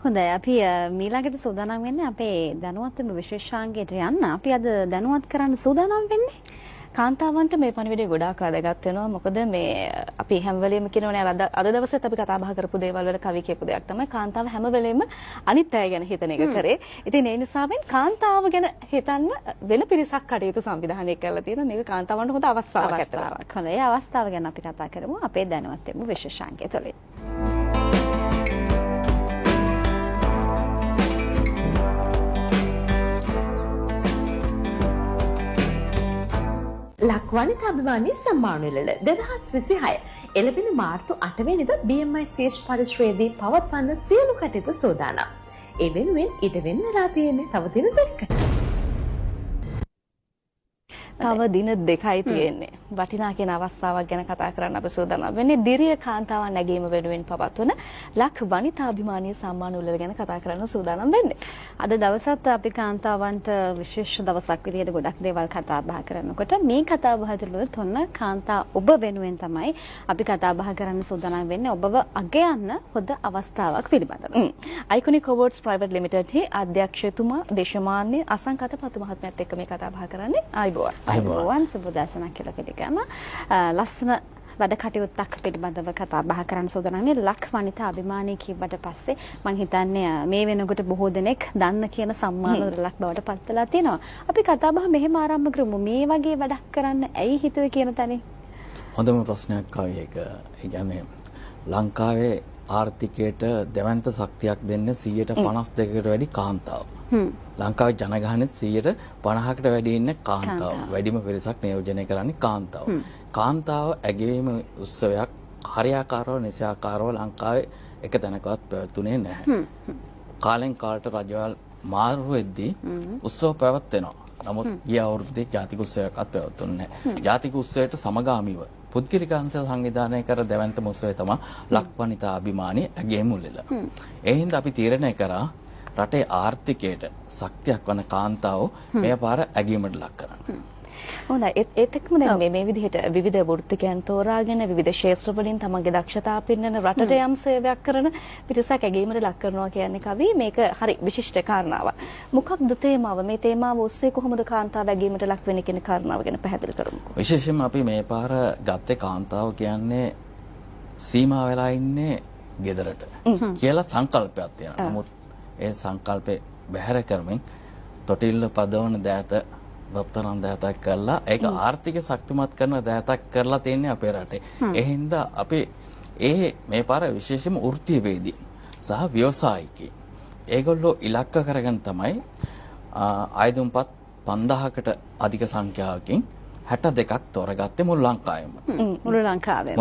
හොඳයි අපි මීළඟට සූදානම් වෙන්නේ අපේ දැනුවත් වෙන විශේෂාංගයට යන්න. අපි අද දැනුවත් කරන්න සූදානම් වෙන්නේ කාන්තාවන්ට මේ පණිවිඩය ගොඩාක් වැදගත් වෙනවා. මොකද මේ අපි හැම වෙලෙම කියනෝනේ අද දවසෙත් අපි කතා බහ කරපු දේවල් වල කවි කියපු දෙයක් තමයි කාන්තාව හැම වෙලෙම අනිත් අය ගැන හිතන එක කරේ. ඉතින් ඒ නිසාවෙන් කාන්තාව ගැන හිතන්න වෙන පිරිසක් කටයුතු සංවිධානය කරලා තියෙනවා. මේක කාන්තාවන්ට හොඳ අවස්ථාවක් ඇත්තටම. හොඳයි. ඒ අවස්ථාව ගැන අපි කතා කරමු අපේ දැනුවත් වෙන විශේෂාංගය තුළින්. ලක්වනිතා අභිමානී සම්මානවල 2026 එළඹෙන මාර්තු 8 වෙනිදා BMICH පරිශ්‍රයේදී පවත්වන සියලු කටයුතු සූදානම්. ඒ වෙනුවෙන් ඊට වෙන්න වෙලා තියෙන්නේ තව දින දෙකකට. තව දින දෙකයි තියෙන්නේ. වටිනා කියන අවස්ථාවක් ගැන කතා කරන්න අපි සූදානම් වෙන්නේ දිරිය කාන්තාවන් නැගීම වෙනුවෙන් පවත්වන ලක් වනිතා අභිමානී සම්මාන උළෙල ගැන කතා කරන්න සූදානම් වෙන්නේ. අද දවසත් අපි කාන්තාවන්ට විශේෂ දවසක් විදිහට ගොඩක් දේවල් කතා බහ කරනකොට මේ කතා බහ තුළ තොන්න කාන්තා ඔබ වෙනුවෙන් තමයි අපි කතා බහ කරන්න සූදානම් වෙන්නේ. ඔබව අගයන්න හොඳ අවස්ථාවක් පිළිබඳව. අයිකොනික් අවෝඩ්ස් ප්‍රයිවට් ලිමිටඩ් හි අධ්‍යක්ෂතුමා දේශමාන්‍ය අසංකත පතු මහත්මයාත් එක්ක මේ කතා බහ කරන්නේ. ආයිබෝවන්. අයිබෝවන් සුබදර්ශනක් කියලා පිළිගම. ලස්සන වැඩ කටයුත්තක් පිළිබඳව කතා බහ කරන්න සූදානම් වෙන්නේ. ලක් වනිතා අභිමානී කිව්වට පස්සේ මම හිතන්නේ මේ වෙනකොට බොහෝ දෙනෙක් දන්න කියන සම්මාන උළෙලක් බවට පත් වෙලා තියෙනවා. අපි කතා බහ මෙහෙම ආරම්භ කරමු. මේ වගේ වැඩක් කරන්න ඇයි හිතුවේ කියන තැනින්? හොඳම ප්‍රශ්නයක් ආවේ ඒක. ඒ කියන්නේ ලංකාවේ ආර්ථිකයට දෙවන්ත ශක්තියක් දෙන්නේ 52%කට වැඩි කාන්තාව. ලංකාවේ ජනගහනයේ 50%කට වැඩි ඉන්නේ කාන්තාව. වැඩිම පිරිසක් නියෝජනය කරන්නේ කාන්තාව. කාන්තාව ඇගයීම උත්සවයක් හරියාකාරව නිසාකාරව ලංකාවේ එක තැනකවත් පැවතුනේ නැහැ. කාලෙන් කාලට රජවල් මාරු වෙද්දී උත්සව පැවැත්වෙනවා. නමුත් ගිය අවුරුද්දේ ජාතික උත්සවයක්වත් පැවතුන්නේ නැහැ. ජාතික උත්සවයට සමගාමීව පුද්ගලික අංශ සංවිධානය කර දෙවන්තම උත්සවය තමයි ලක්වනිතා අභිමානී ඇගයීම උළෙල. ඒ හින්දා අපි තීරණය කරා රටේ ආර්ථිකයට ශක්තියක් වන කාන්තාව මේ පාර ඇගීමට ලක් කරන්න. හොඳයි. ඒත් එක්කම දැන් මේ විදිහට විවිධ වෘත්තිකයන් තෝරාගෙන විවිධ ක්ෂේත්‍ර වලින් තමන්ගේ දක්ෂතා පෙන්වන රටට යම් සේවයක් කරන පිරිසක් ඇගීමට ලක් කරනවා කියන්නේ කවි මේක හරි විශිෂ්ට කාරණාවක්. මොකක්ද තේමාව? මේ තේමාව ඔස්සේ කොහොමද කාන්තාව ඇගීමට ලක් වෙන්නේ කියන කාරණාව ගැන පැහැදිලි කරමුකෝ. විශේෂයෙන්ම අපි මේ පාර ගත්තේ කාන්තාව කියන්නේ සීමා වෙලා ඉන්නේ ගෙදරට කියලා සංකල්පයක් තියෙනවා. නමුත් ඒ සංකල්පේ බැහැර කරමින් තොටිල්ල පදවන දෑත රත්තරන් දෑතක් කරලා ඒක ආර්ථික ශක්තිමත් කරන දෑතක් කරලා තියෙන්නේ අපේ රටේ. ඒ හින්දා අපි මේ පාර විශේෂම වෘත්තීයවේදී සහ ව්‍යවසායිකී ඒගොල්ලෝ ඉලක්ක කරගෙන තමයි ආයුධම්පත් 5000කට අධික සංඛ්‍යාවකින් 62ක් තෝරගත්තේ මුළු ලංකාවෙම. මුළු ලංකාවෙම.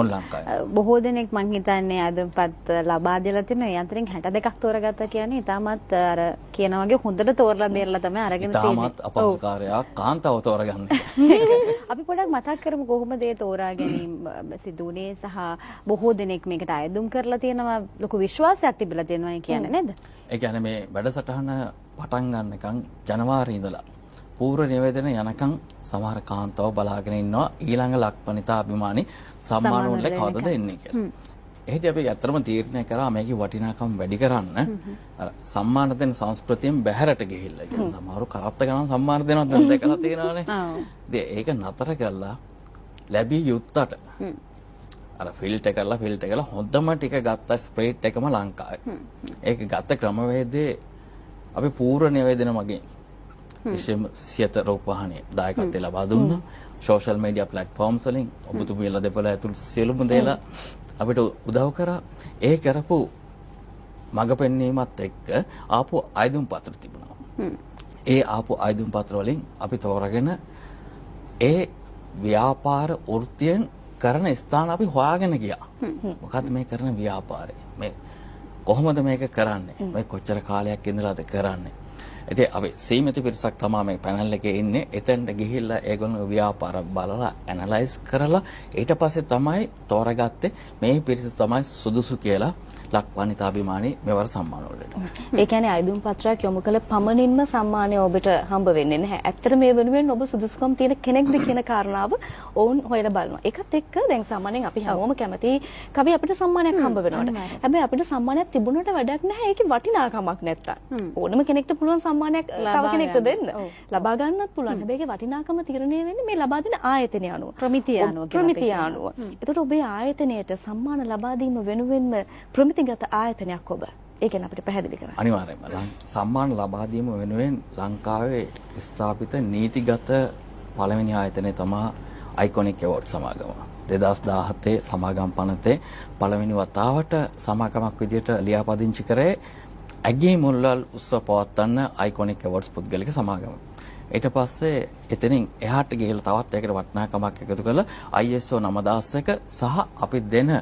බොහෝ දෙනෙක් මං හිතන්නේ අදපත් ලබා දෙලා තියෙන යන්ත්‍රෙන් 62ක් තෝරගත්තා කියන්නේ ඊටමත් අර කියන වගේ හොඳට තෝරලා දෙරලා තමයි අරගෙන තියෙන්නේ. ඊටමත් අපහසුකාරයක් කාන්තාව තෝරගන්න. අපි පොඩ්ඩක් මතක් කරමු කොහොමද ඒ තෝරා ගැනීම සිදුුනේ සහ බොහෝ දෙනෙක් මේකට අයදුම් කරලා තියෙනවා ලොකු විශ්වාසයක් තිබිලා තියෙනවා කියන්නේ නේද? ඒ කියන්නේ මේ වැඩසටහන පටන් ගන්නකම් ජනවාරි ඉඳලා පූර්ව නිවේදන යනකම් සමහර කාන්තාව බලාගෙන ඉන්නවා ඊළඟ ලක්වනිතා අභිමානී සම්මාන උළෙල කවදද එන්නේ කියලා. එහෙදි අපි ඇත්තටම තීරණය කරා මේකේ වටිනාකම් වැඩි කරන්න අර සම්මාන දෙන සංස්කෘතියෙන් බැහැරට ගිහිල්ලා. ඒ කියන්නේ සමහරු කරත්ත ගණන් සම්මාන දෙනවත් දැන් දැකලා තියෙනවානේ. ඉතින් ඒක නතර කරලා ලැබිය යුත්තට අර ෆිල්ටර් කරලා හොඳම ටික ගත්ත ස්ප්‍රේට් එකම ලංකාවේ. ඒක ගත්ත ක්‍රමවේදයේ අපි පූර්ව නිවේදන මගින් විශේෂම සියත රූපවාහිනිය දායකත්වය ලබා දුන්නා. සෝෂල් මීඩියා ප්ලැට්ෆෝම්ස් වලින් ඔබතුමියලා දෙපළ ඇතුළු සියලුම දේලා අපිට උදව් කරා. ඒ කරපු මඟ පෙන්වීමත් එක්ක ආපු ආයුධම් පත්‍ර තිබුණා. ඒ ආපු ආයුධම් පත්‍ර වලින් අපි තෝරගෙන ඒ ව්‍යාපාර වෘත්තියෙන් කරන ස්ථාන අපි හොයාගෙන ගියා. මොකද්ද මේ කරන ව්‍යාපාරය? මේ කොහොමද මේක කරන්නේ? මේ කොච්චර කාලයක් ඉඳලාද කරන්නේ? ඉතින් අපි සීමිත පිරිසක් තමයි මේ පැනල් එකේ ඉන්නේ. එතෙන්ට ගිහිල්ලා ඒගොල්ලෝ ව්‍යාපාර බලලා ඇනලයිස් කරලා ඊට පස්සේ තමයි තෝරගත්තේ මේ පිරිස තමයි සුදුසු කියලා ලක් වනිතාභිමානී මෙවර සම්මාන වලට. ඒ කියන්නේ අයදුම් පත්‍රයක් යොමු කළ පමණින්ම සම්මානය ඔබට හම්බ වෙන්නේ නැහැ. ඇත්තට මේ වෙනුවෙන් ඔබ සුදුසුකම් තියෙන කෙනෙක්ද කියන කාරණාව ඔවුන් හොයලා බලනවා. ඒකත් එක්ක දැන් සාමාන්‍යයෙන් අපි හැමෝම කැමති කවි අපිට සම්මානයක් හම්බ වෙනවට. හැබැයි අපිට සම්මානයක් තිබුණට වැඩක් නැහැ. ඒකේ වටිනාකමක් නැත්තම්. ඕනම කෙනෙක්ට පුළුවන් සම්මානයක් තව කෙනෙක්ට දෙන්න. ලබා ගන්නත් පුළුවන්. හැබැයි ඒකේ වටිනාකම තීරණය වෙන්නේ මේ ලබා දෙන ආයතනය අනුව. ප්‍රමිතිය අනුව. ප්‍රමිතිය අනුව. ඒතකොට ඔබේ ආයතනයට සම්මාන ලබා දීම වෙනුවෙන්ම ප්‍රමිතිගත ආයතනයක් ඔබ. ඒක ගැන අපිට පැහැදිලි කරන්න. අනිවාර්යයෙන්ම සම්මාන ලබා දීම වෙනුවෙන් ලංකාවේ ස්ථාපිත නීතිගත පළවෙනි ආයතනය තමයි අයිකොනික් ඇවෝඩ් සමාගම. 2017 සමාගම් පනතේ පළවෙනි වතාවට සමාගමක් විදිහට ලියාපදිංචි කරේ ඇගේ මුල්වල් උත්සව පවත්වන්න අයිකොනික් ඇවෝඩ්ස් පුද්ගලික සමාගම. ඊට පස්සේ එතනින් එහාට ගිහිල්ලා තවත් ඒකට වටිනාකමක් එකතු කරලා ISO 9001 සහ අපි දෙන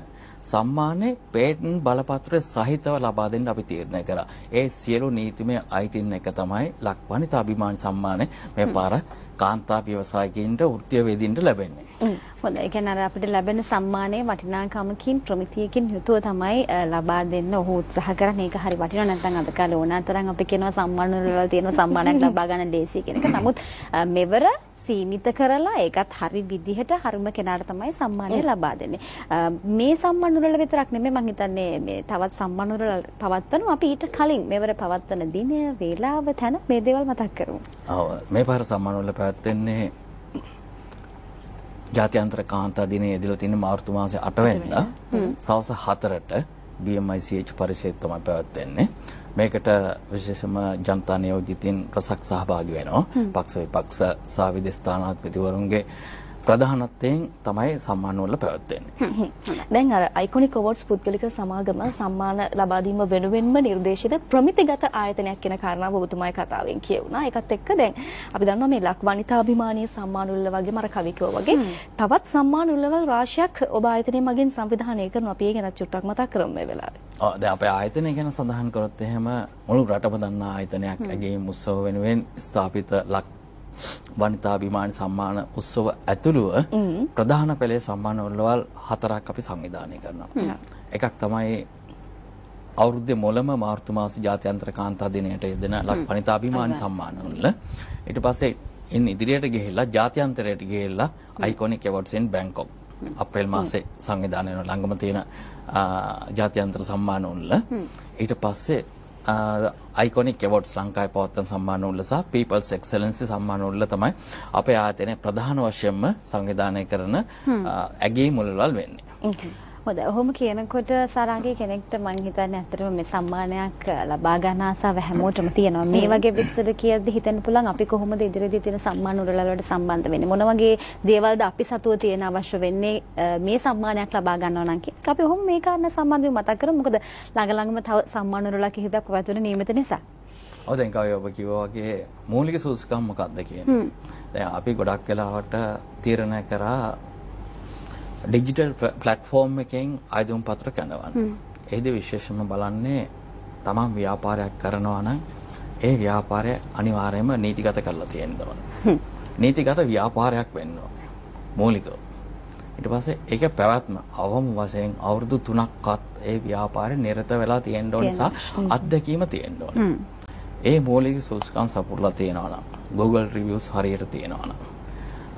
සම්මානයේ පේටන්ට් බලපත්‍රය සහිතව ලබා දෙන්න අපි තීරණය කරා. ඒ සියලු නීතිමය අයිතින් එක තමයි ලක්වනිතා අභිමාන සම්මානය මේ පාර කාන්තා ව්‍යවසායකින්ට වෘත්තීය වේදින්ට ලැබෙන්නේ. හොඳයි. ඒ කියන්නේ අපිට ලැබෙන සම්මානයේ වටිනාකමකින් ප්‍රමිතියකින් යුතුව තමයි ලබා දෙන්න ඔහු උත්සාහ කරන්නේ. ඒක හරි වටිනවා. නැත්නම් අද කාලේ ඕනතරම් අපි කියනවා සම්මාන වල තියෙන සම්මානයක් ලබා ගන්න ලේසි කියන එක. නමුත් මෙවර සීමිත කරලා ඒකත් හරි විදිහට හරිම කෙනාට තමයි සම්මානය ලබා දෙන්නේ. මේ සම්මාන වල විතරක් නෙමෙයි මම හිතන්නේ මේ තවත් සම්මාන වල පවත්වනවා. අපි ඊට කලින් මෙවර පවත්වන දිනය, වේලාව, තැන මේ දේවල් මතක් කරමු. ඔව් මේ පාර සම්මාන වල පැවැත්වෙන්නේ ජාත්‍යන්තර කාන්තා දිනයේ යෙදලා තියෙන මාර්තු මාසේ 8 වෙනිදා සවස් 4ට BMICH පරිශ්‍රය තමයි පැවැත්වෙන්නේ. මේකට විශේෂම ජනතා නියෝජිතින් රසක් සහභාගී වෙනවා. පක්ෂ විපක්ෂ සහ විදේශ තානාපතිවරුන්ගේ ප්‍රධානත්වයෙන් තමයි සම්මාන වල පැවැත්වෙන්නේ. දැන් අර අයිකොනික් අවෝඩ්ස් පුද්ගලික සමාගම සම්මාන ලබා දීම වෙනුවෙන්ම නිර්දේශිත ප්‍රමිතිගත ආයතනයක් කියන කාරණාව ඔබතුමායි කතාවෙන් කියුණා. ඒකත් එක්ක දැන් අපි දන්නවා මේ ලක් වනිතාභිමානී සම්මාන වල වගේම අර කවිකෝ වගේ තවත් සම්මාන වල රාශියක් ඔබ ආයතනය මගින් සංවිධානය කරනවා. අපි ඒ ගැන චුට්ටක් මතක් කරමු මේ වෙලාවේ. ඔව් දැන් අපේ ආයතනය ගැන සඳහන් කරොත් එහෙම මුළු රටම දන්නා ආයතනයක් ඇගේ උත්සව වෙනුවෙන් ස්ථාපිත ලක් වනිතාභිමාන සම්මාන උත්සව ඇතුළුව ප්‍රධාන පෙළේ සම්මාන වලවල් 4ක් අපි සංවිධානය කරනවා. එකක් තමයි අවුරුද්දේ මොළම මාර්තු මාස ජාත්‍යන්තර කාන්තා දිනයට යෙදෙන ලක් වනිතාභිමාන සම්මාන වල. ඊට පස්සේ ඉන් ඉදිරියට ගිහිල්ලා ජාත්‍යන්තරයට ගිහිල්ලා අයිකොනික් ඇවෝඩ්ස් ඉන් බැංකොක් අප්‍රේල් මාසේ සංවිධානය වෙන ළඟම තියෙන ජාත්‍යන්තර සම්මාන වල. ඊට පස්සේ අයිකොනික් ඇවෝඩ්ස් ලංකාවේ පවත්වන සම්මාන වල සහ පීපල්ස් එක්සලන්සි සම්මාන වල තමයි අපේ ආයතනයේ ප්‍රධාන වශයෙන්ම සංවිධානය කරන ඇගේ මුල්වල් වෙන්නේ. හොඳයි. ඔහොම කියනකොට සාරාංගී කෙනෙක්ට මම හිතන්නේ ඇත්තටම මේ සම්මානයක් ලබා ගන්න ආසාව හැමෝටම තියෙනවා. මේ වගේ විස්තර කියද්දි හිතෙන්න පුළුවන් අපි කොහොමද ඉදිරියේදී තියෙන සම්මාන උරලවලට සම්බන්ධ වෙන්නේ. මොන වගේ දේවල්ද අපි සතුව තියෙන අවශ්‍ය වෙන්නේ මේ සම්මානයක් ලබා ගන්නවා නම් කියලා. අපි ඔහොම මේ කාරණා සම්බන්ධව මතක් කරමු. මොකද ළඟ තව සම්මාන උරල කිහිපයක් පවත්වන නියමිත නිසා. ඔව් දැන් කවි ඔබ කිව්වා වගේ මූලික සුදුසුකම් මොකක්ද කියන්නේ. දැන් අපි ගොඩක් වෙලාවට තීරණය කරා ඩිජිටල් ප්ලැට්ෆෝම් එකෙන් අයදුම් පත්‍ර කැඳවන්න. ඒදී විශේෂයෙන්ම බලන්නේ තමන් ව්‍යාපාරයක් කරනවා නම් ඒ ව්‍යාපාරය අනිවාර්යයෙන්ම නීතිගත කරලා තියෙන්න ඕන. නීතිගත ව්‍යාපාරයක් වෙන්න ඕනේ. මූලිකව. ඊට පස්සේ ඒක පැවැත්ම අවම වශයෙන් අවුරුදු 3ක්වත් ඒ ව්‍යාපාරේ නිරත වෙලා තියෙන්න ඕන නිසා අත්දැකීම තියෙන්න ඕන. ඒ මූලික සුදුසුකම් සපුරලා තියෙනවා නම් Google reviews හරියට තියෙනවා නම්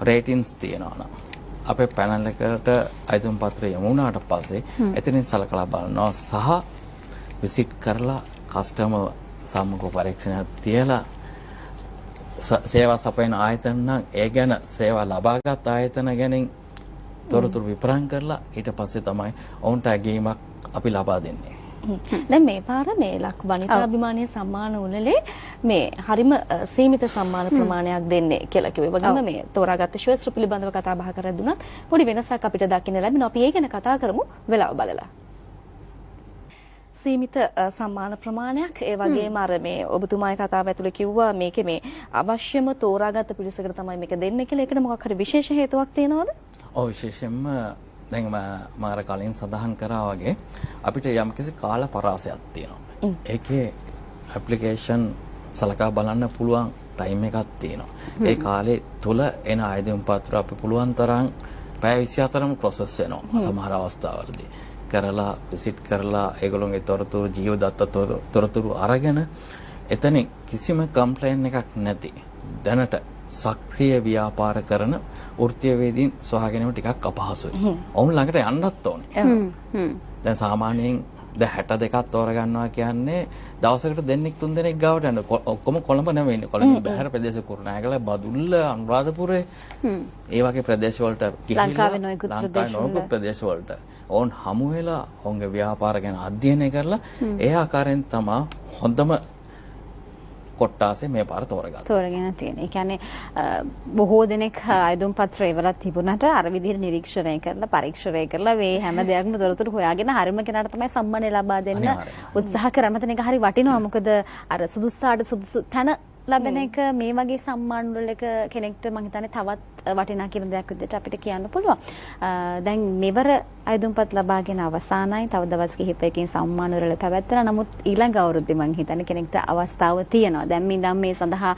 ratings තියෙනවා නම් අපේ පැනල් එකට අයදුම් පත්‍රය යොමු වුණාට පස්සේ එතනින් සලකලා බලනවා සහ විසිට් කරලා කස්ටමර් සම්මුඛ පරීක්ෂණයක් තියලා සේවා සපයන ආයතන නම් ඒ ගැන සේවා ලබාගත් ආයතන ගැන තොරතුරු විපරම් කරලා ඊට පස්සේ තමයි ඔවුන්ට ඇගීමක් අපි ලබා දෙන්නේ. දැන් මේ පාර මේ ලක් වනිතාභිමානීය සම්මාන උළෙලේ මේ හරිම සීමිත සම්මාන ප්‍රමාණයක් දෙන්නේ කියලා කිව්වේ. වගේම මේ තෝරාගත්ත ශේත්‍ර පිළිබඳව කතා බහ කරද්දුනත් පොඩි වෙනසක් අපිට දකින්න ලැබෙනවා. අපි ඒ ගැන කතා කරමු වෙලාව බලලා. සීමිත සම්මාන ප්‍රමාණයක් ඒ වගේම අර මේ ඔබතුමායි කතාව ඇතුලේ කිව්වා මේකේ මේ අවශ්‍යම තෝරාගත්ත පිළිසකට තමයි මේක දෙන්නේ කියලා. ඒකට මොකක් හරි විශේෂ හේතුවක් තියෙනවද? ඔව් විශේෂයෙන්ම දැන් මම අර කලින් සඳහන් කරා වගේ අපිට යම්කිසි කාල පරාසයක් තියෙනවා. ඒකේ ඇප්ලිකේෂන් සලකා බලන්න පුළුවන් ටයිම් එකක් තියෙනවා. ඒ කාලේ තුල එන අයදුම් පත්‍ර අපි පුළුවන් තරම් පැය 24ම ප්‍රොසෙස් වෙනවා සමහර අවස්ථාවලදී. කරලා විසිට් කරලා ඒගොල්ලෝගේ තොරතුරු ජීවදත්ත තොරතුරු අරගෙන එතන කිසිම කම්ප්ලේන් එකක් නැති දැනට සක්‍රීය ව්‍යාපාර කරන වෘත්තීයවේදීන් සොයාගැනීම ටිකක් අපහසුයි. ඔවුන් ළඟට යන්නත් ඕනේ. දැන් සාමාන්‍යයෙන් දැන් 62ක් තෝරගන්නවා කියන්නේ දවසකට දෙන්නෙක් තුන් දෙනෙක් ගාවට යන ඔක්කොම කොළඹ නෙවෙයි ඉන්නේ. කොළඹ බැහැර ප්‍රදේශ කුරුණෑගල බදුල්ල අනුරාධපුරේ ඒ වගේ ප්‍රදේශ වලට ලංකාවේ නොයෙකුත් ප්‍රදේශ වලට ඕන් හමු වෙලා ඔවුන්ගේ ව්‍යාපාර ගැන අධ්‍යයනය කරලා ඒ ආකාරයෙන් තමයි හොඳම කොට්ටාසේ මේ පාර තෝරගෙන තියෙන. ඒ කියන්නේ බොහෝ දෙනෙක් ආයුධම් පත්‍ර ඉවරත් තිබුණාට අර විදිහට නිරීක්ෂණය කරලා පරීක්ෂණය කරලා මේ හැම දෙයක්ම තොරතුරු හොයාගෙන හරිම කෙනාට තමයි සම්මානය ලබා දෙන්න උත්සාහ කරමතන එක හරි වටිනවා. මොකද අර සුදුස්සාට සුදුසු තැන ලැබෙන එක මේ වගේ සම්මාන වල එක කෙනෙක්ට මම හිතන්නේ තවත් වටිනා කියන දෙයක් විදිහට අපිට කියන්න පුළුවන්. දැන් මෙවර ආයුධම්පත් ලබාගෙන අවසానයි. තව දවස් කිහිපයකින් සම්මාන වල පැවැත්වෙනවා. නමුත් ඊළඟ අවුරුද්දේ මම හිතන්නේ කෙනෙක්ට අවස්ථාව තියෙනවා. දැන් මේ සඳහා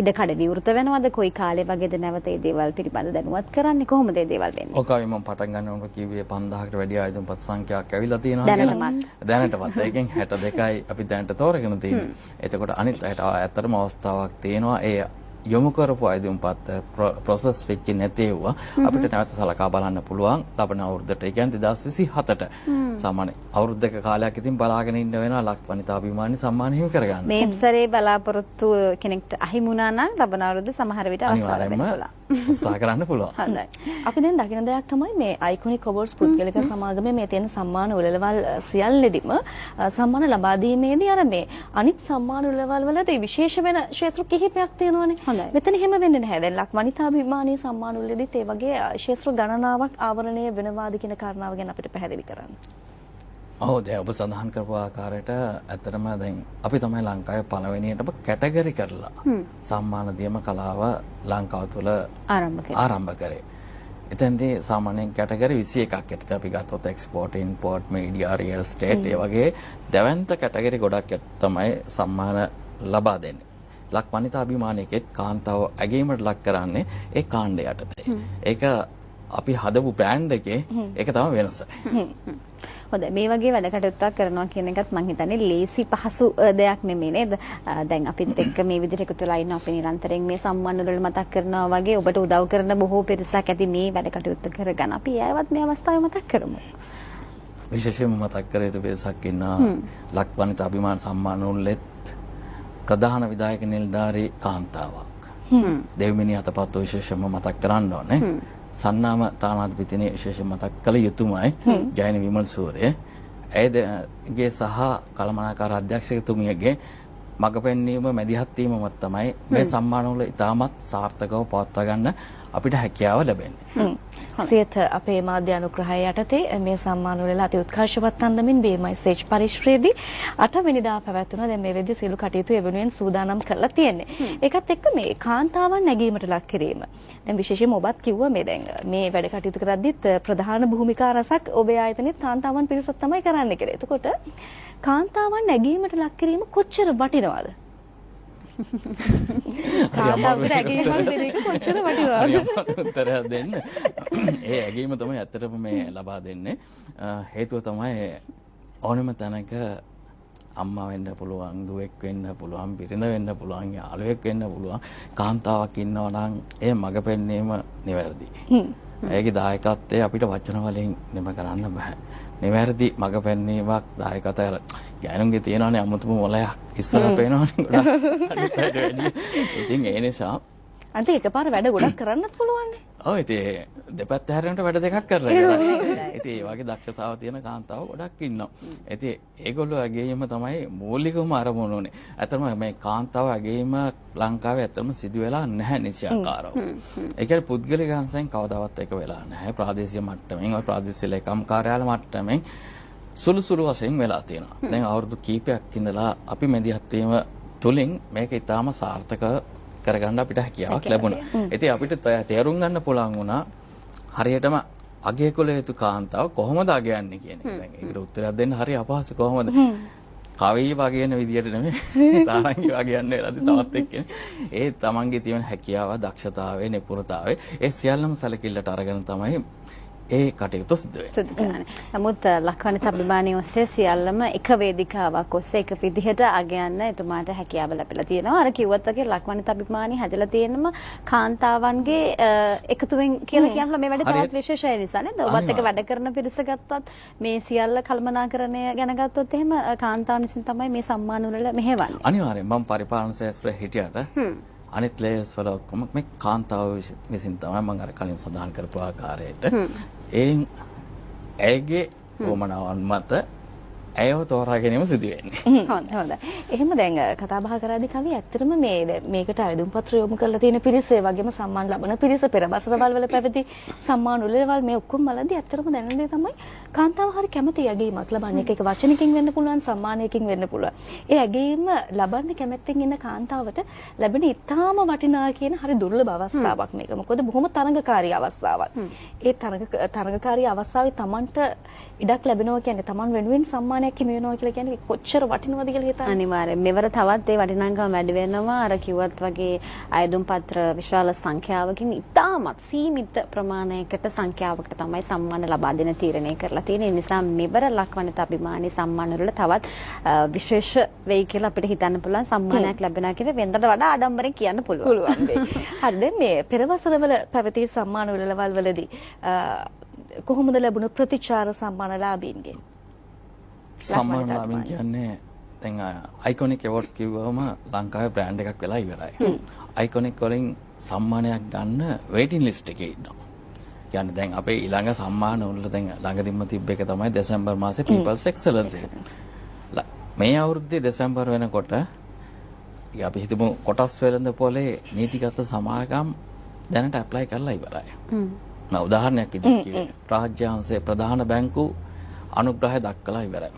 ඉඩකඩ විවෘත වෙනවද? කොයි කාලේ වගේද නැවත මේ දේවල් පිළිබඳ දැනුවත් කරන්නේ? කොහොමද මේ දේවල් වෙන්නේ? ඔකයි මම පටන් ගන්නකොට කිව්වේ 5000කට වැඩි ආයුධම්පත් සංඛ්‍යාවක් ඇවිල්ලා තියෙනවා කියලා. දැනටමත්. ඒකෙන් 62යි අපි දැනට තෝරගෙන තියෙන්නේ. එතකොට අනිත් අයට ඇත්තටම අවස්ථාවක් තියෙනවා. ඒ යොමු කරපු ආයුධම්පත් ප්‍රොසෙස් වෙච්ච නැතේවා අපිට නැවත සලකා බලන්න පුළුවන් ලබන අවුරුද්දට. ඒ කියන්නේ 2027ට සාමාන්‍ය අවුරුද්දක කාලයක් ඉතින් බලාගෙන ඉන්න වෙනවා ලක්වනිතා අභිමානී සම්මාන හිමි කරගන්න. මේ සැරේ බලාපොරොත්තු කෙනෙක්ට අහිමි වුණා නම් ලබන අවුරුද්ද සමහර විට අවස්ථාවක් වෙන්න පුළුවන්. උත්සාහ කරන්න පුළුවන්. හොඳයි. අපි දැන් දකින දෙයක් තමයි මේ අයිකොනික් අවෝඩ්ස් පුද්ගලික සමාගමේ මේ තියෙන සම්මාන උළෙලවල් සියල්ලෙදිම සම්මාන ලබා දීමේදී අර මේ අනිත් සම්මාන උළෙලවල් වලදී විශේෂ වෙන ක්ෂේත්‍ර කිහිපයක් තියෙනවානේ. මෙතන එහෙම වෙන්නේ නැහැ. දැන් ලක්වනිතා අභිමානී සම්මාන උළෙලෙදිත් ඒ වගේ ක්ෂේත්‍ර ගණනාවක් ආවරණය වෙනවාද කියන කාරණාව ගැන අපිට පැහැදිලි කරන්න. ඔව් දැන් ඔබ සඳහන් කරපු ආකාරයට ඇත්තටම දැන් අපි තමයි ලංකාවේ පළවෙනියටම කැටගරි කරලා සම්මාන දීම කලාව ලංකාව තුළ ආරම්භ කරේ. එතෙන්දී සාමාන්‍යයෙන් කැටගරි 21ක් යටතේ අපි ගත්තොත් export, import, media, real estate ඒ වගේ දැවැන්ත කැටගරි ගොඩක් තමයි සම්මාන ලබා දෙන්නේ. ලක්වනිතා අභිමානයකෙත් කාන්තාව ඇගීමට ලක් කරන්නේ ඒ කාණ්ඩය යටතේ. ඒක අපි හදපු බ්‍රෑන්ඩ් එකේ ඒක තමයි වෙනස. හොඳයි මේ වගේ වැඩ කටයුත්තක් කරනවා කියන එකත් මම හිතන්නේ ලේසි පහසු දෙයක් නෙමෙයි නේද? දැන් අපිත් එක්ක මේ විදිහට එකතු වෙලා ඉන්න අපි නිරන්තරයෙන් මේ සම්මාන වල මතක් කරනවා වගේ ඔබට උදව් කරන බොහෝ පිරිසක් ඇති මේ වැඩ කටයුත්ත කරගන්න. අපි ඒවත් මේ අවස්ථාවේ මතක් කරමු. විශේෂයෙන්ම මතක් කර යුතු පිරිසක් ඉන්නවා ලක්වනිතා අභිමාන සම්මාන උළෙලෙත් ප්‍රධාන විධායක නිලධාරී කාන්තාවක්. දෙව්මිනි අතපත්තු විශේෂයෙන්ම මතක් කරන්න ඕනේ. සන්නාම තානාධිපතිනේ විශේෂයෙන් මතක් කළ යුතුමයි ජයන විමල් සූරිය. ඇයගේ සහ කළමනාකාර අධ්‍යක්ෂකතුමියගේ මඟ පෙන්වීම මැදිහත් වීමවත් තමයි මේ සම්මාන වල ඉතාමත් සාර්ථකව පවත්වා ගන්න අපිට හැකියාව ලැබෙන්නේ. සියත අපේ මාධ්‍ය අනුග්‍රහය යටතේ මේ සම්මාන වල අති උත්කර්ෂවත් අන්දමින් BMI සේජ් පරිශ්‍රයේදී 8 වෙනිදා පැවැත්වුණා. දැන් මේ වෙද්දී සියලු කටයුතු එවෙනුවෙන් සූදානම් කරලා තියෙන්නේ. ඒකත් එක්ක මේ කාන්තාවන් නැගීමට ලක් කිරීම. දැන් විශේෂයෙන්ම ඔබත් කිව්වා මේ දැන් මේ වැඩ කටයුතු කරද්දිත් ප්‍රධාන භූමිකා රසක් ඔබේ ආයතනෙත් කාන්තාවන් පිරිසක් තමයි කරන්නේ කියලා. එතකොට කාන්තාවන් නැගීමට ලක් කිරීම කොච්චර වටිනවද? කාන්තාවන් නැගීමක් දෙන එක කොච්චර වටිනවද? උත්තරයක් දෙන්න. ඒ ඇගීම තමයි ඇත්තටම මේ ලබා දෙන්නේ. හේතුව තමයි ඕනෙම තැනක අම්මා වෙන්න පුළුවන්, දුවෙක් වෙන්න පුළුවන්, බිරිඳ වෙන්න පුළුවන්, යාළුවෙක් වෙන්න පුළුවන්. කාන්තාවක් ඉන්නවා නම් ඒ මඟ පෙන්වීම නිවැරදි. ඒකේ දායකත්වය අපිට වචන වලින් නිම කරන්න බෑ. නිවැරදි මඟ පෙන්වීමක් දායකත්වය ගෑනුන්ගේ තියෙනවානේ අමුතුම මොලයක් ඉස්සර පේනවනේ ගොඩක්. ඉතින් ඒ නිසා අන්ත එකපාර වැඩ ගොඩක් කරන්නත් පුළුවන් නේ. ඔව් ඉතින් දෙපැත්ත හැරෙන්නට වැඩ දෙකක් කරලා ඉවරයි. ඉතින් ඒ වගේ දක්ෂතාව තියෙන කාන්තාව ගොඩක් ඉන්නවා. ඉතින් ඒගොල්ලෝ ඇගීම තමයි මූලිකම අරමුණ උනේ. ඇත්තම මේ කාන්තාව ඇගීම ලංකාවේ ඇත්තම සිදු වෙලා නැහැ නිසියාකාරව. ඒ කියන්නේ පුද්ගලික අංශයෙන් කවදාවත් ඒක වෙලා නැහැ. ප්‍රාදේශීය මට්ටමින් ඔය ප්‍රාදේශීය ලේකම් කාර්යාල මට්ටමින් සුළු වශයෙන් වෙලා තියෙනවා. දැන් අවුරුදු කීපයක් ඉඳලා අපි මැදිහත් වීම තුලින් මේක ඊටාම සාර්ථක කරගන්න අපිට හැකියාවක් ලැබුණා. ඉතින් අපිට තේරුම් ගන්න පුළුවන් වුණා හරියටම අගය කළ යුතු කාන්තාව කොහොමද අගයන්නේ කියන එක. දැන් ඒකට උත්තරයක් දෙන්න හරිය අපහසු කොහොමද? කවි වගේන විදියට නෙමෙයි සාරංගි වගයන්නේ වෙලාදී තවත් එක්කනේ. ඒ තමන්ගේ තියෙන හැකියාව, දක්ෂතාවය, නිපුණතාවය ඒ සියල්ලම සැලකිල්ලට අරගෙන තමයි ඒ කටයුතු සිදු වෙන්නේ. සිදු කරන්නේ. නමුත් ලක්වනිත අභිමානී ඔස්සේ සියල්ලම එක වේදිකාවක් ඔස්සේ එක විදිහට අගයන්න එතුමාට හැකියාව ලැබිලා තියෙනවා. අර කිව්වත් වගේ ලක්වනිත අභිමානී හැදලා තියෙනම කාන්තාවන්ගේ එකතුවෙන් කියලා කියන්න මේ වැඩ තවත් විශේෂයි නිසා නේද? ඔබත් එක වැඩ කරන පිරිස ගත්තොත් මේ සියල්ල කළමනාකරණය ගැන ගත්තොත් එහෙම කාන්තාවන් විසින් තමයි මේ සම්මාන වල මෙහෙවන්නේ. අනිවාර්යෙන් මම පරිපාලන ශාස්ත්‍රයේ හිටියට අනිත් ලේයර්ස් වල ඔක්කොම මේ කාන්තාව විසින් තමයි මම අර කලින් සඳහන් කරපු ආකාරයට ඇයගේ වමනාවන් මත ඇයව තෝරා ගැනීම සිදු වෙන්නේ. හොඳයි. එහෙම දැන් කතා බහ කරද්දී කවි ඇත්තටම මේකට අයදුම් පත්‍ර යොමු කරලා තියෙන පිරිස ඒ වගේම සම්මාන ලබන පිරිස පෙරබසරවල් වල පැවති සම්මාන උළෙලවල් මේ ඔක්කොම බලද්දී ඇත්තටම දැනෙන දේ තමයි කාන්තාව හරි කැමති ඇගීමක් ලබන්නේ. එක වචනකින් වෙන්න පුළුවන් සම්මානයකින් වෙන්න පුළුවන්. ඒ ඇගීම ලබන්න කැමැත්තෙන් ඉන්න කාන්තාවට ලැබෙන ඉතාම වටිනා කියන හරි දුර්ලභ අවස්ථාවක් මේක. මොකද බොහොම තරඟකාරී අවස්ථාවක්. ඒ තරඟකාරී අවස්ථාවේ Tamanට ඉඩක් ලැබෙනවා කියන්නේ Taman වෙනුවෙන් සම්මානයක් හිමි වෙනවා කියලා කියන්නේ කොච්චර වටිනවද කියලා හිතන්න. අනිවාර්යෙන් මෙවර තවත් ඒ වටිනාකම වැඩි වෙනවා. අර කිව්වත් වගේ අයදුම් පත්‍ර විශාල සංඛ්‍යාවකින් ඉතාමත් සීමිත ප්‍රමාණයකට සංඛ්‍යාවකට තමයි සම්මාන ලබා දෙන තීරණය කරලා තියෙන්නේ. ඒ නිසා මෙවර ලක්වනිත අභිමානී සම්මාන වල තවත් විශේෂ වෙයි කියලා අපිට හිතන්න පුළුවන්. සම්මානයක් ලැබෙනවා කියලා වෙනදට වඩා ආඩම්බරෙන් කියන්න පුළුවන්. හරිද? මේ පෙරවසරවල පැවති සම්මාන උළෙලවල් වලදී කොහොමද ලැබුණ ප්‍රතිචාර සම්මානලාභීන්ගෙන්? සම්මානලාභීන් කියන්නේ දැන් අයිකොනික් ඇවෝඩ්ස් කිව්වම ලංකාවේ බ්‍රෑන්ඩ් එකක් වෙලා ඉවරයි. අයිකොනික් වලින් සම්මානයක් ගන්න වේටින් ලිස්ට් එකේ ඉන්නවා. කියන්නේ දැන් අපේ ඊළඟ සම්මාන වල දැන් ළඟදින්ම තිබ්බ එක තමයි දෙසැම්බර් මාසේ People's Excellence එක. මේ අවුරුද්දේ දෙසැම්බර් වෙනකොට අපි හිතමු කොටස් වෙළඳ පොලේ නීතිගත සමාගම් දැනට ඇප්ලයි කරලා ඉවරයි. උදාහරණයක් විදිහට කිව්වේ රාජ්‍යාංශයේ ප්‍රධාන බැංකු අනුග්‍රහය දක්වලා ඉවරයි.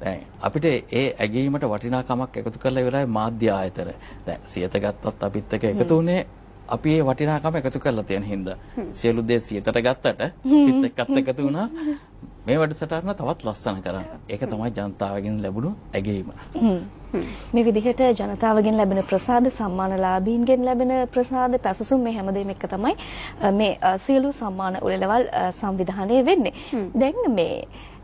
දැන් අපිට ඒ ඇගීමට වටිනාකමක් එකතු කරලා ඉවරයි මාධ්‍ය ආයතන. දැන් සියත ගත්තත් අපිත් එක්ක එකතු වුණේ අපි ඒ වටිනාකම එකතු කරලා තියෙන හින්දා. සියලු දේ සියතට ගත්තට පිට එක්කත් එකතු වුණා. මේ වැඩසටහන තවත් ලස්සන කරන්න. ඒක තමයි ජනතාවගෙන් ලැබුණු ඇගීම. මේ විදිහට ජනතාවගෙන් ලැබෙන ප්‍රසාද සම්මානලාභීන්ගෙන් ලැබෙන ප්‍රසාද පැසසුම් මේ හැමදේම එක තමයි මේ සියලු සම්මාන උළෙලවල් සංවිධානය වෙන්නේ. දැන් මේ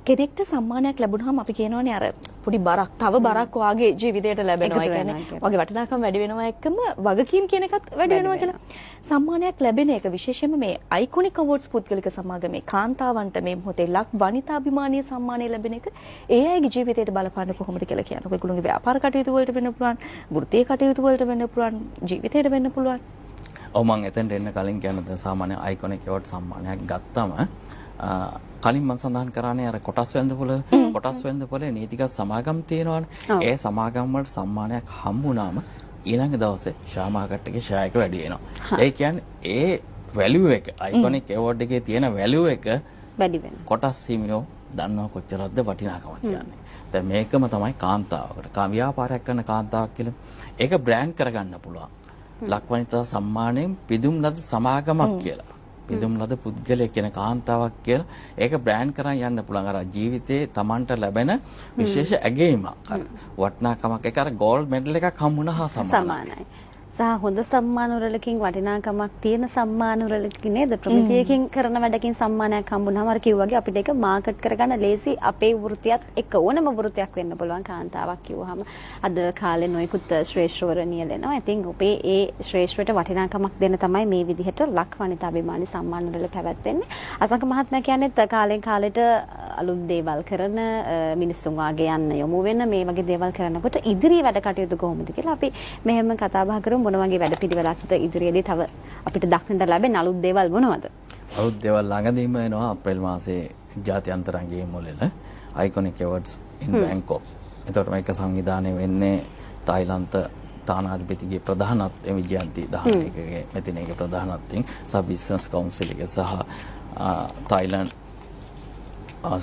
කෙනෙක්ට සම්මානයක් ලැබුණාම අපි කියනවානේ අර පොඩි බරක් තව බරක් වාගේ ජීවිතයට ලැබෙනවා. ඒ කියන්නේ වගේ වටිනාකම් වැඩි වෙනවා එක්කම වගකීම් කියන එකත් වැඩි වෙනවා කියලා. සම්මානයක් ලැබෙන එක විශේෂයෙන්ම මේ අයිකොනික් අවෝඩ්ස් පුද්ගලික සමාගමේ කාන්තාවන්ට මේ මොහොතේ ලක් වනිතාභිමානීය සම්මානය ලැබෙන එක ඒ අයගේ ජීවිතයට බලපාන්න කොහොමද කියලා කියනවා. ඒගොල්ලෝගේ ව්‍යාපාර කටයුතු වලට වෙන්න පුළුවන්, වෘත්තීය කටයුතු වලට වෙන්න පුළුවන්, ජීවිතයට වෙන්න පුළුවන්. ඔව් මම එතෙන්ට එන්න කලින් කියන්න සාමාන්‍ය අයිකොනික් අවෝඩ් සම්මානයක් ගත්තම කලින් මම සඳහන් කරානේ අර කොටස් වෙළඳපොලේ නීතිගත සමාගම් තියෙනවානේ. ඒ සමාගම් වලට සම්මානයක් හම්බුනාම ඊළඟ දවසේ ෂෙයා මාකට් එකේ ෂෙයා එක වැඩි වෙනවා. ඒ කියන්නේ ඒ වැලියු එක අයිකොනික් ඇවෝඩ් එකේ තියෙන වැලියු එක වැඩි වෙනවා. කොටස් හිමියෝ දන්නවා කොච්චරද වටිනාකම කියන්නේ. දැන් මේකම තමයි කාන්තාවකට. ව්‍යාපාරයක් කරන කාන්තාවක් කියලා. ඒක බ්‍රෑන්ඩ් කරගන්න පුළුවන්. ලක්වනිතා සම්මානයෙන් පිදුම් ලද සමාගමක් කියලා. පිදුම් ලද පුද්ගලයෙක් කියන කාන්තාවක් කියලා ඒක බ්‍රෑන්ඩ් කරන් යන්න පුළුවන්. අර ජීවිතේ Tamanට ලැබෙන විශේෂ ඇගීමක්. වටිනාකමක් ඒක අර ගෝල්ඩ් මෙඩල් එකක් හම්බුණා සමානයි. සහ හොඳ සම්මාන උරලකින් වටිනාකමක් තියෙන සම්මාන උරලකින් නේද ප්‍රමිතියකින් කරන වැඩකින් සම්මානයක් හම්බුනහම අර කිව්වාගේ අපිට ඒක මාකට් කරගන්න ලේසි අපේ වෘත්තියත් එක්ක ඕනම වෘත්තියක් වෙන්න පුළුවන් කාන්තාවක් කිව්වහම අද කාලේ නොයෙකුත් ශ්‍රේෂ්ඨවරණිය දෙනවා. ඉතින් ඔබේ ඒ ශ්‍රේෂ්ඨවට වටිනාකමක් දෙන්න තමයි මේ විදිහට ලක් වනිතාභිමානී සම්මාන උරල පැවැත්වෙන්නේ. අසංක මහත්මයා කියන්නේත් කාලෙන් කාලෙට අලුත් දේවල් කරන මිනිස්සුන් වාගේ යන්න යොමු වෙන මේ වගේ දේවල් කරනකොට ඉදිරි වැඩ කටයුතු කොහොමද කියලා අපි මෙහෙම කතා බහ කරමු. මොන වගේ වැඩ පිළිවෙලක්ද ඉදිරියේදී තව අපිට දක්නට ලැබෙන අලුත් දේවල් මොනවද? අලුත් දේවල් ළඟදීම එනවා අප්‍රේල් මාසේ ජාත්‍යන්තර ගේම් වල අයිකොනික් ඇවෝඩ්ස් ඉන් බැංකොක්. එතකොට මේක සංවිධානය වෙන්නේ තායිලන්ත තානාධිපතිගේ ප්‍රධානත්වයෙන් විජයන්ති 11ගේ මෙතිනේගේ ප්‍රධානත්වයෙන් සබ් බිස්නස් කවුන්සිල් එක සහ තායිලන්ත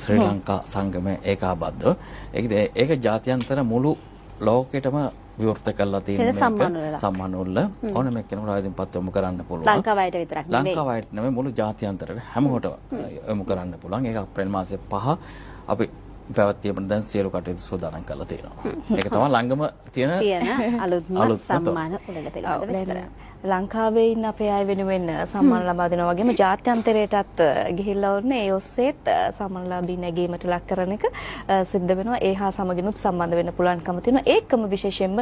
ශ්‍රී ලංකා සංගමය ඒකාබද්ධව ඒක ජාත්‍යන්තර මුළු ලෝකෙටම විවෘත කරලා තියෙන සම්මාන වල ඕනම කෙනෙකුට ආයෙත් පත් යොමු කරන්න පුළුවන්. ලංකාවයට විතරක් නෙවෙයි. ලංකාවයට නෙවෙයි මුළු ජාත්‍යන්තරයට හැමෝටම යොමු කරන්න පුළුවන්. ඒක අප්‍රේල් මාසේ 5 අපි පැවැත්වීමට දැන් සියලු කටයුතු සූදානම් කරලා තියෙනවා. ඒක තමයි ළඟම තියෙන අලුත්ම සම්මාන උළෙල පිළිබඳ විස්තර. ලංකාවේ ඉන්න අපේ අය වෙනුවෙන් සම්මාන ලබා දෙනවා වගේම ජාත්‍යන්තරයටත් ගිහිල්ලා වුණේ ඒ ඔස්සේත් සම්මාන ලැබී නැගීමට ලක් කරන එක සිද්ධ වෙනවා. ඒ හා සමගිනුත් සම්බන්ධ වෙන්න පුළුවන්කම තියෙනවා. ඒකම විශේෂයෙන්ම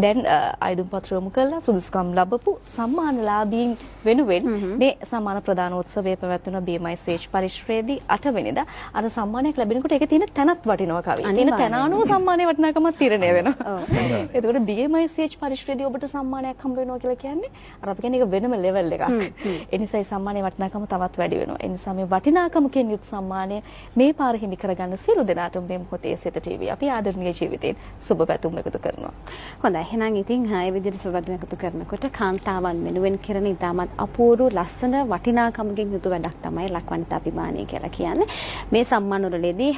දැන් ආයුධ පත්‍ර යොමු කළා සුදුසුකම් ලැබපු සම්මානලාභීන් වෙනුවෙන් මේ සම්මාන ප්‍රදානෝත්සවය පැවැත්වෙනවා BMICH පරිශ්‍රයේදී 8 වෙනිදා. අර සම්මානයක් ලැබෙනකොට ඒකේ තියෙන තැනත් වටිනවා කවි. තියෙන තැන අනුව සම්මානයේ වටිනාකමත් තීරණය වෙනවා. එතකොට BMICH පරිශ්‍රයේදී ඔබට සම්මානයක් හම්බ වෙනවා කියලා කියන්නේ අර අපි කියන්නේ ඒක වෙනම ලෙවල් එකක්. ඒ නිසා මේ සම්මානයේ වටිනාකම තවත් වැඩි වෙනවා. ඒ නිසා මේ වටිනාකමකින් යුත් සම්මානය මේ පාර හිමි කරගන්න සියලු දෙනාටම මේ මොහොතේ සිත TV අපි ආදරණීය ජීවිතයෙන් සුබ පැතුම් එකතු කරනවා. හොඳයි. එහෙනම් ඉතින් ඒ විදිහට සුබ පැතුම් එකතු කරනකොට කාන්තාවන් වෙනුවෙන් කරන ඉතාමත් අපූර්ව ලස්සන වටිනාකමකින් යුතු වැඩක් තමයි ලක්වනිතා අභිමානය කියලා කියන්නේ. මේ සම්මාන වලදී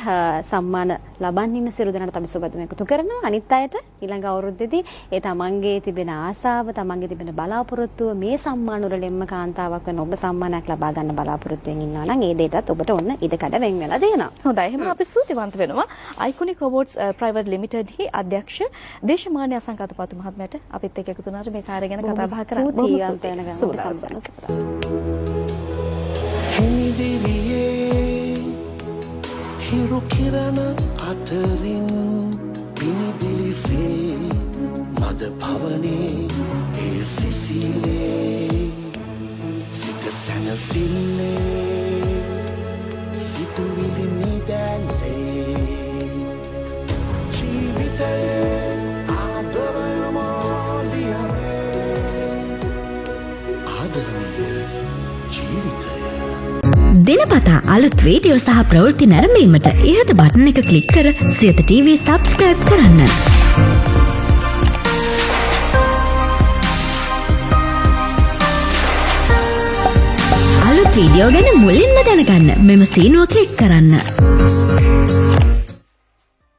සම්මාන ලබන්න ඉන්න සියලු දෙනාට අපි සුබ පැතුම් එකතු කරනවා. අනිත් අයට ඊළඟ අවුරුද්දේදී ඒ තමන්ගේ තිබෙන ආසාව, තමන්ගේ තිබෙන බලාපොරොත්තුව මේ සම්මාන වලින්ම කාන්තාවක් වෙන ඔබ සම්මානයක් ලබා ගන්න බලාපොරොත්තුෙන් ඉන්නවා නම් ඒ දෙයටත් ඔබට ඔන්න ඉඩකඩ වෙන් වෙලා දෙනවා. හොඳයි. එහෙනම් අපි ස්තුතිවන්ත වෙනවා Iconic Awards Private Limited හි අධ්‍යක්ෂ දේශමාන්‍ය අසංකතපතු මහත්මයාට අපිත් එක්ක එකතු වුණාට මේ කාර්ය ගැන කතා බහ කරන්න. බොහොම ස්තුතියි. හිරු කිරණ අතරින් පිනිදිලිසේ මද පවනේ ඒ සිසිලේ සිත සැනසිල්ලේ සිතුවිලි නිදැල්ලේ ජීවිතයේ ආදරයමෝලියවේ ආදරණීය ජීවිතය දිනපතා අලුත් වීඩියෝ සහ ප්‍රවෘත්ති නැරඹීමට ඉහත බටන් එක ක්ලික් කර සියත TV සබ්ස්ක්‍රයිබ් කරන්න. අලුත් වීඩියෝ ගැන මුලින්ම දැනගන්න මෙම සීනුව ක්ලික් කරන්න.